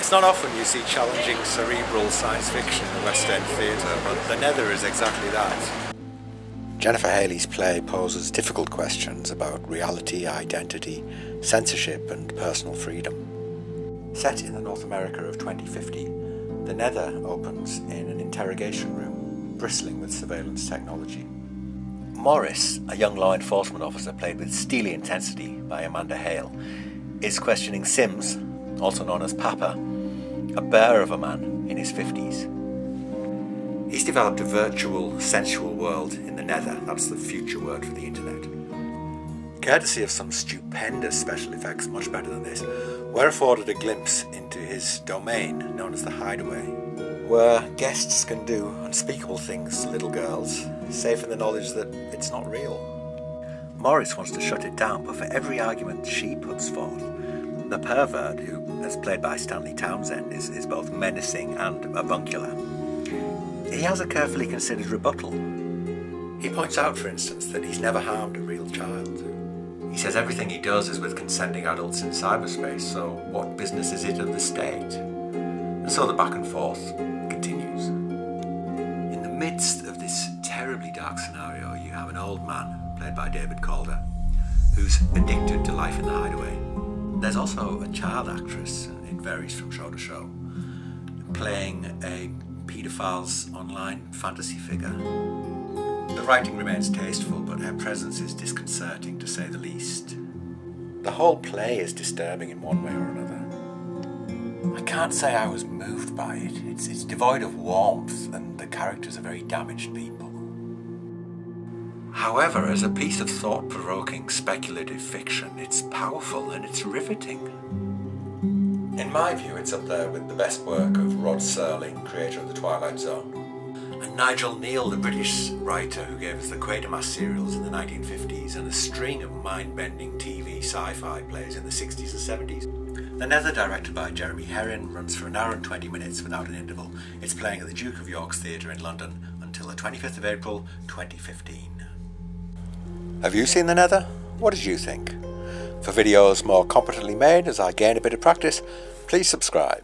It's not often you see challenging cerebral science fiction in the West End theatre, but The Nether is exactly that. Jennifer Haley's play poses difficult questions about reality, identity, censorship and personal freedom. Set in the North America of 2050, The Nether opens in an interrogation room, bristling with surveillance technology. Morris, a young law enforcement officer played with steely intensity by Amanda Hale, is questioning Sims, also known as Papa, a bear of a man in his 50s. He's developed a virtual, sensual world in the Nether. That's the future word for the internet. Courtesy of some stupendous special effects, much better than this, we're afforded a glimpse into his domain, known as the Hideaway, where guests can do unspeakable things to little girls, safe in the knowledge that it's not real. Morris wants to shut it down, but for every argument she puts forth, the pervert, who is played by Stanley Townsend, is both menacing and avuncular. He has a carefully considered rebuttal. He points out, for instance, that he's never harmed a real child. He says everything he does is with consenting adults in cyberspace, so what business is it of the state? And so the back and forth continues. In the midst of this terribly dark scenario, you have an old man, played by David Calder, who's addicted to life in the Hideaway. There's also a child actress, it varies from show to show, playing a paedophile's online fantasy figure. The writing remains tasteful, but her presence is disconcerting, to say the least. The whole play is disturbing in one way or another. I can't say I was moved by it. It's devoid of warmth, and the characters are very damaged people. However, as a piece of thought-provoking speculative fiction, it's powerful and it's riveting. In my view, it's up there with the best work of Rod Serling, creator of The Twilight Zone, and Nigel Neal, the British writer who gave us the Quatermass serials in the 1950s and a string of mind-bending TV sci-fi plays in the 60s and 70s. The Nether, directed by Jeremy Herrin, runs for an hour and 20 minutes without an interval. It's playing at the Duke of York's Theatre in London until the 25th of April 2015. Have you seen The Nether? What did you think? For videos more competently made as I gain a bit of practice, please subscribe.